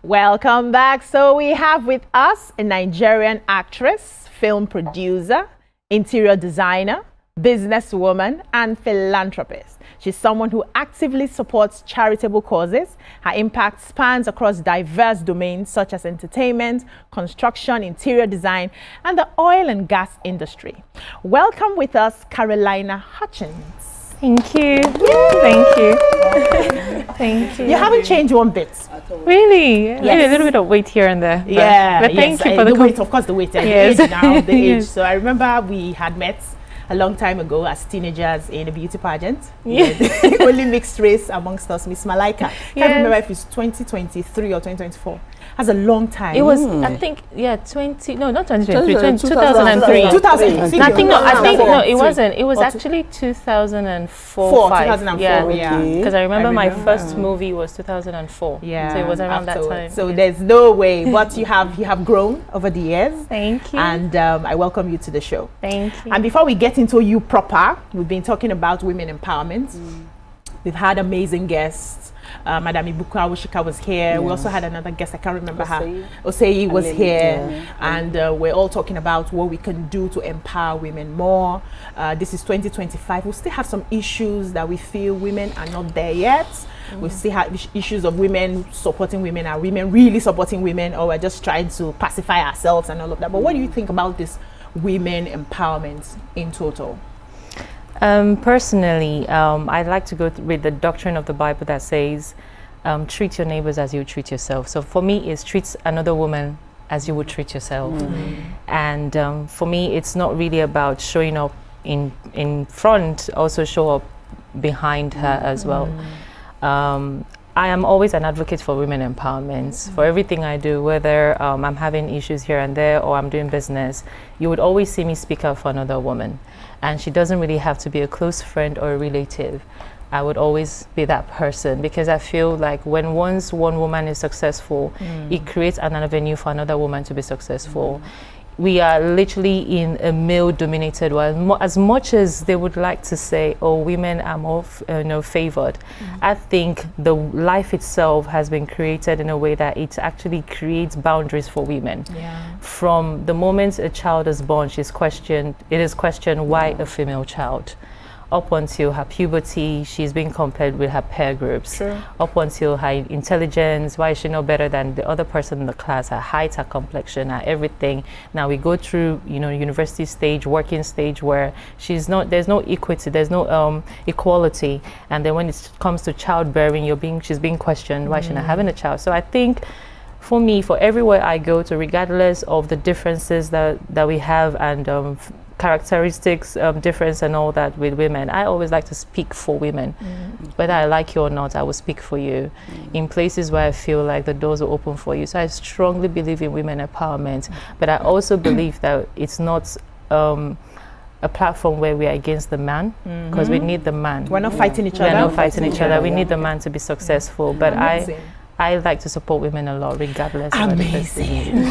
Welcome back. So we have with us a Nigerian actress, film producer, interior designer, businesswoman, and philanthropist. She's someone who actively supports charitable causes. Her impact spans across diverse domains such as entertainment, construction, interior design, and the oil and gas industry. Welcome with us, Carolyna Hutchings. Thank you. Thank you. Thank you. You haven't changed one bit. Really? Yes. Maybe a little bit of weight here and there. Yeah. But thank you for for the weight, of course, the weight. Yes. The age now, the age. Yes. So I remember we had met a long time ago as teenagers in a beauty pageant. Yes. Only mixed race amongst us, Miss Malaika. Can't Yes. remember if it's 2023 or 2024. That's a long time. It was, I think, yeah, not 2023, 2003. 2003. I think, no, it wasn't. It was Or actually 2004, 5. 2004, Yeah. Okay. Because I remember my first movie was 2004. Yeah. So it was around that afterwards. time. So there's no way, but you have grown over the years. Thank you. And I welcome you to the show. Thank you. And before we get into you proper, we've been talking about women empowerment. We've had amazing guests. Madam Ibuku Awushika was here. We also had another guest, I can't remember her. Osei was here. And we're all talking about what we can do to empower women more. This is 2025. We still have some issues that we feel women are not there yet. We still have issues of women supporting women. Are women really supporting women, or we're just trying to pacify ourselves and all of that? But what do you think about this women empowerment in total? Personally, I'd like to go with the doctrine of the Bible that says, treat your neighbors as you treat yourself. So for me, it's treat another woman as you would treat yourself. And for me, it's not really about showing up in front, also show up behind her as well. I am always an advocate for women empowerment. For everything I do, whether I'm having issues here and there or I'm doing business, you would always see me speak up for another woman. And she doesn't really have to be a close friend or a relative. I would always be that person, because I feel like once one woman is successful, it creates an avenue for another woman to be successful. We are literally in a male-dominated world. As much as they would like to say, "Oh, women are more, favored," I think the life itself has been created in a way that it actually creates boundaries for women. From the moment a child is born, it is questioned why a female child. Up until her puberty, she's being compared with her peer groups. Up until her intelligence, why is she no better than the other person in the class? Her height, her complexion, her everything. Now we go through, university stage, working stage, where there's no equity, there's no equality. And then when it comes to childbearing, she's being questioned why she's not having a child. So I think, for me, for everywhere I go to, regardless of the differences that we have and characteristics difference and all that with women, I always like to speak for women. Whether I like you or not, I will speak for you in places where I feel like the doors are open for you. So I strongly believe in women empowerment, but I also believe that it's not a platform where we are against the man, because we need the man. We're not fighting each other. We're not fighting each other. We need the man to be successful. But I like to support women a lot, regardless. Amazing.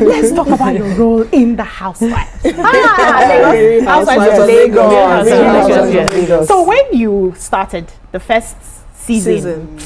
Let's talk about your role in the Housewives. Housewives of Lagos. So when you started the first season,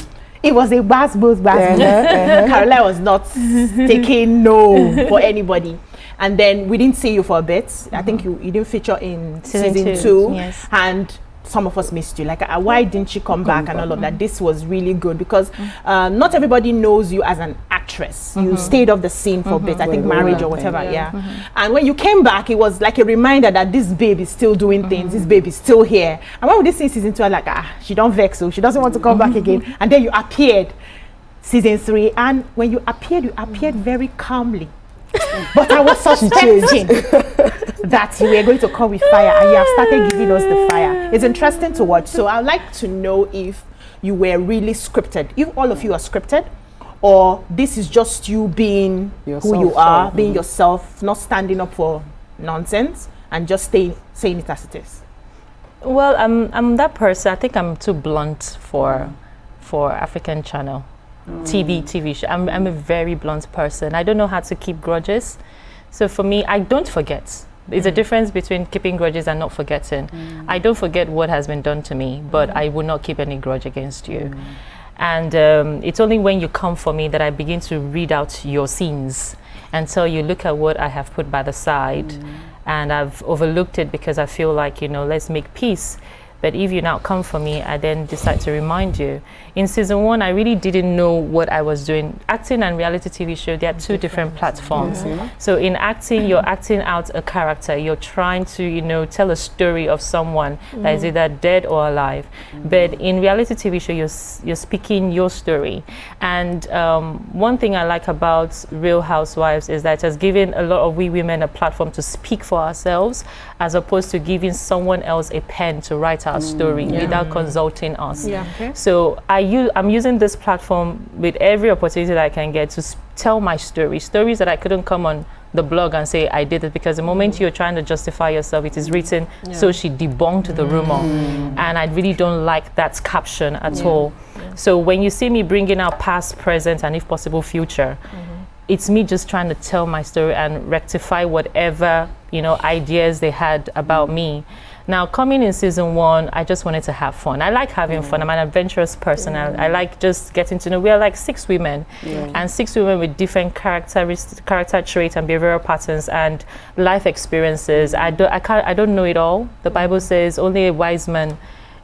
it was a buzz. Caroline was not taking no for anybody. And then we didn't see you for a bit. I think you didn't feature in season 2. Yes. And some of us missed you. Like, why didn't you come back and all of that? This was really good, because not everybody knows you as an actress. You stayed off the scene for a bit, I think marriage or whatever, And when you came back, it was like a reminder that this babe is still doing things, this babe is still here. And when we did see season 2, I was like, she don't vex, so she doesn't want to come back again. And then you appeared season 3, and when you appeared very calmly. But I was suspecting that you were going to come with fire, and you have started giving us the fire. It's interesting to watch. So I'd like to know if you were really scripted, if all of you are scripted, or this is just you being who you are, being yourself, not standing up for nonsense, and just saying it as it is. Well, I'm that person. I think I'm too blunt for African channel. TV show. I'm a very blunt person. I don't know how to keep grudges. So for me, I don't forget. There's a difference between keeping grudges and not forgetting. I don't forget what has been done to me, but I will not keep any grudge against you. And it's only when you come for me that I begin to read out your scenes and tell you, look at what I have put by the side. And I've overlooked it because I feel like, let's make peace. But if you now come for me, I then decide to remind you. In season 1, I really didn't know what I was doing. Acting and reality TV show, they are two different platforms. So in acting, you're acting out a character. You're trying to, tell a story of someone that is either dead or alive. But in reality TV show, you're speaking your story. And one thing I like about Real Housewives is that it has given a lot of we women a platform to speak for ourselves, as opposed to giving someone else a pen to write our story without consulting us. So I'm using this platform with every opportunity that I can get to tell my stories that I couldn't come on the blog and say I did it, because the moment you're trying to justify yourself, it is written, so she debunked the rumor. And I really don't like that caption at all. So when you see me bringing out past, present, and if possible future, it's me just trying to tell my story and rectify whatever ideas they had about me. Now, coming in season 1, I just wanted to have fun. I like having fun. I'm an adventurous person. I like just getting to know. We are like 6 women, and 6 women with different character traits and behavioral patterns and life experiences. I don't know it all. The Bible says only a wise man.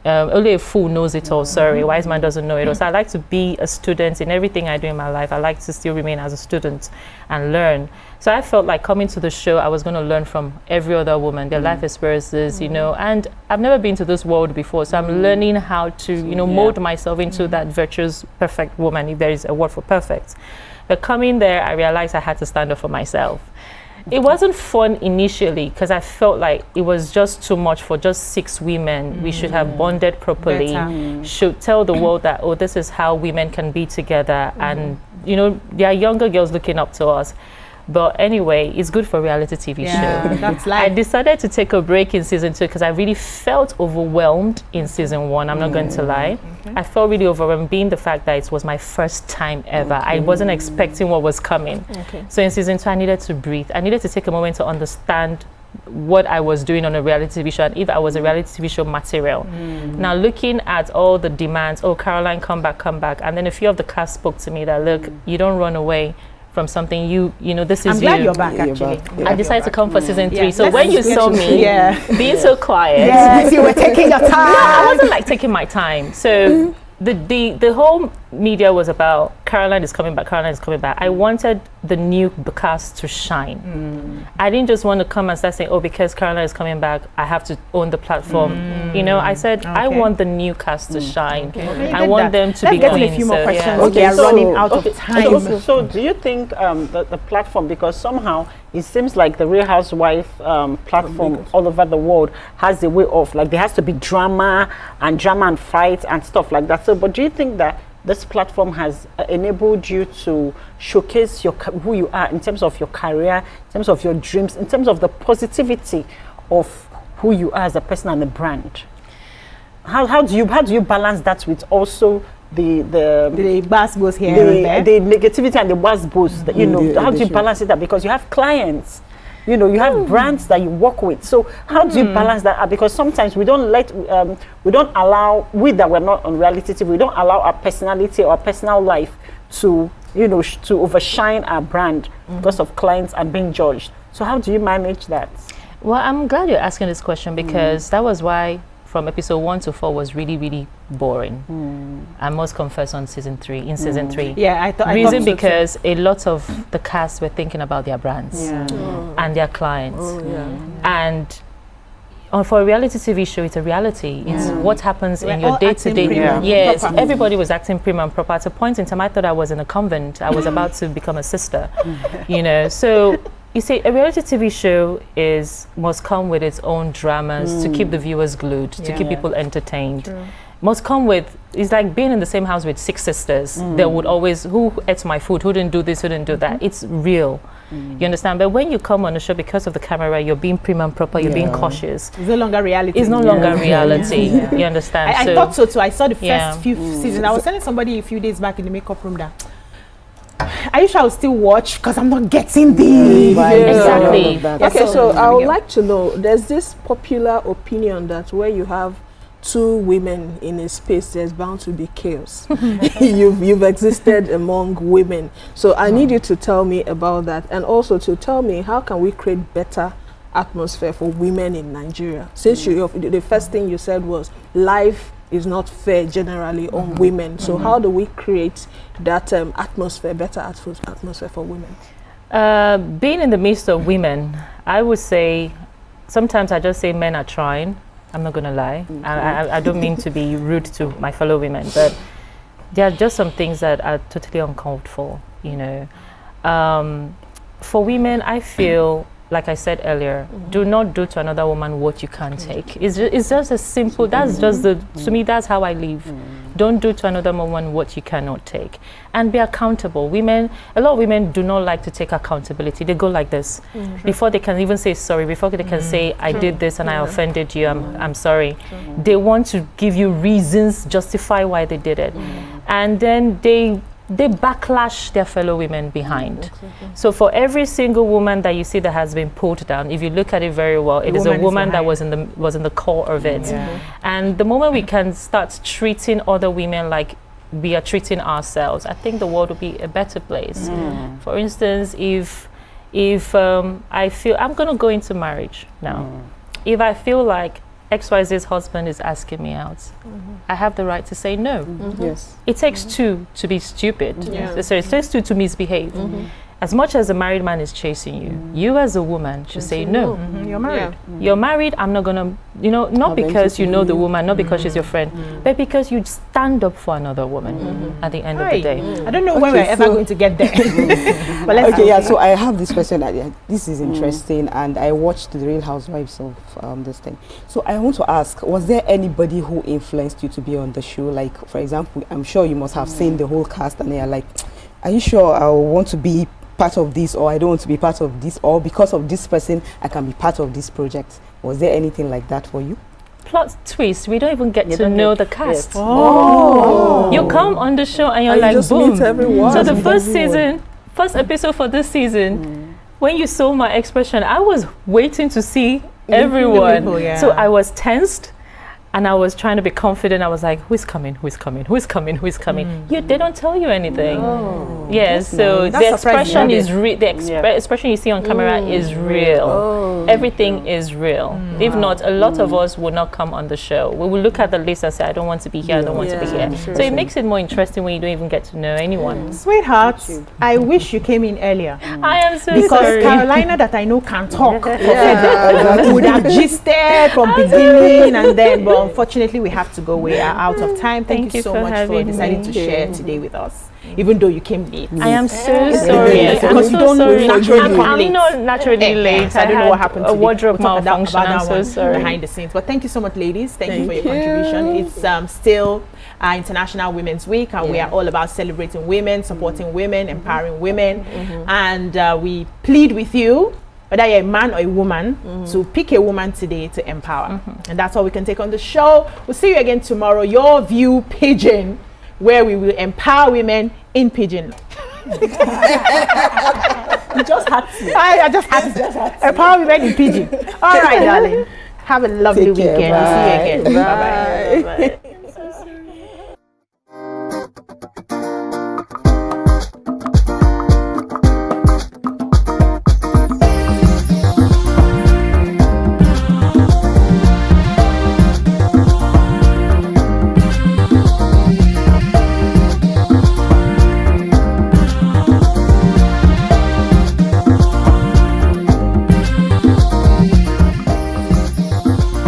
Only a fool knows it all. Sorry, a wise man doesn't know it all. So I like to be a student in everything I do in my life. I like to still remain as a student and learn. So I felt like coming to the show, I was going to learn from every other woman, their life experiences, and I've never been to this world before. So I'm learning how to, mold myself into that virtuous, perfect woman, if there is a word for perfect. But coming there, I realized I had to stand up for myself. It wasn't fun initially because I felt like it was just too much for just 6 women. We should have bonded properly, should tell the world that, oh, this is how women can be together. And, there are younger girls looking up to us. But anyway, it's good for reality TV show. That's life. I decided to take a break in season 2 because I really felt overwhelmed in season 1. I'm not going to lie. I felt really overwhelmed, being the fact that it was my first time ever. I wasn't expecting what was coming. So in season 2, I needed to breathe. I needed to take a moment to understand what I was doing on a reality TV show and if I was a reality TV show material. Now looking at all the demands, oh, Caroline, come back. And then a few of the cast spoke to me that, look, you don't run away from something, this is I'm glad you. you're back, actually. I decided to come for season 3. So when you saw me being so quiet. Yes, you were taking your time. No, I wasn't like taking my time. So the whole media was about Caroline is coming back. I wanted the new cast to shine. I didn't just want to come and start saying, oh, because Caroline is coming back, I have to own the platform. I said, I want the new cast to shine. I want them to be getting queens. a few more questions. Okay, We are running out of time. So do you think the platform, because somehow it seems like the Real Housewife platform all over the world has a way of, like, there has to be drama and fights and stuff like that. So, but do you think that this platform has enabled you to showcase who you are in terms of your career, in terms of your dreams, in terms of the positivity of who you are as a person and a brand? How do you balance that with also the bus goes here and there? The negativity and the buzz boost? How do you balance it out? Because you have clients. You have brands that you work with. So how do you balance that out? Because sometimes we don't allow, that we're not on reality TV, we don't allow our personality or our personal life to, to overshine our brand because of clients and being judged. So how do you manage that? Well, I'm glad you're asking this question because that was why from episode 1 to 4 was really, really boring. I must confess in season 3. Yeah, I thought Reason so because a lot of the cast were thinking about their brands and their clients. And for a reality TV show, it's a reality. It's what happens in your day-to-day. Yes, everybody was acting prim and proper. At a point in time, I thought I was in a convent. I was about to become a sister, So you see, a reality TV show must come with its own dramas to keep the viewers glued, to keep people entertained. Must come with, it's like being in the same house with 6 sisters. There would always, who ate my food, who didn't do this, who didn't do that. It's real. You understand? But when you come on a show because of the camera, you're being prim and proper, you're being cautious. It's no longer reality. It's no longer reality. You understand? I thought so too. I saw the first few seasons. I was telling somebody a few days back in the makeup room that I wish I would still watch because I'm not getting the exactly. Okay, so I would like to know, there's this popular opinion that where you have two women in a space, there's bound to be chaos. You've existed among women. So I need you to tell me about that, and also to tell me how can we create better atmosphere for women in Nigeria. Since the first thing you said was life is not fair generally on women. So how do we create that atmosphere, better atmosphere for women? Being in the midst of women, I would say, sometimes I just say men are trying. I'm not going to lie. I don't mean to be rude to my fellow women, but there are just some things that are totally uncalled for, you know. For women, I feel, like I said earlier, do not do to another woman what you can't take. It's just as simple. That's just to me, that's how I live. Don't do to another woman what you cannot take. And be accountable. Women, a lot of women do not like to take accountability. They go like this. Before they can even say sorry, before they can say, I did this and I offended you, I'm sorry. They want to give you reasons, justify why they did it. And then they backlash their fellow women behind. So for every single woman that you see that has been pulled down, if you look at it very well, it is a woman that was in the core of it. And the moment we can start treating other women like we are treating ourselves, I think the world will be a better place. For instance, if I feel I'm going to go into marriage now, if I feel like XYZ's husband is asking me out, I have the right to say no. Yes. It takes two to be stupid. So it takes two to misbehave. As much as a married man is chasing you, you as a woman should say no. You're married. You're married, I'm not gonna, not because you know the woman, not because she's your friend, but because you stand up for another woman at the end of the day. I don't know when we're ever going to get there. But let's so I have this question. This is interesting, and I watched the Real Housewives of this thing. So I want to ask, was there anybody who influenced you to be on the show? Like, for example, I'm sure you must have seen the whole cast and they are like, are you sure I want to be part of this, or I don't want to be part of this, or because of this person I can be part of this project? Was there anything like that for you? Plot twist, we don't even get to know the cast. You come on the show and you're And like, you just boom. meet everyone. So the first episode for this season, when you saw my expression, I was waiting to see everyone. People, So I was tensed. And I was trying to be confident. I was like, who's coming? Who's coming? Who's coming? Who's coming? They don't tell you anything. Yes, so the expression is real. The expression you see on camera is real. Everything is real. If not, a lot of us would not come on the show. We will look at the list and say, I don't want to be here. I don't want to be here. So it makes it more interesting when you don't even get to know anyone. Sweethearts, I wish you came in earlier. I am so Because sorry. Carolyna that I know can talk. Would have gisted from beginning and then, but unfortunately we have to go. We are out of time. Thank you so much for deciding to share today with us, even though you came late. I am so sorry. Because you don't naturally come late. I'm not naturally late. I don't know what happened to a wardrobe malfunction. I'm so one sorry. behind the scenes. But thank you so much, ladies. Thank you for your contribution. It's still International Women's Week, and we are all about celebrating women, supporting women, empowering women, and we plead with you, whether you're a man or a woman, to pick a woman today to empower. And that's all we can take on the show. We'll see you again tomorrow. Your View Pidgin, where we will empower women in pidgin. You just had to. I just had to empower women in pidgin. All right, darling. Have a lovely weekend. We'll see you again. Bye-bye.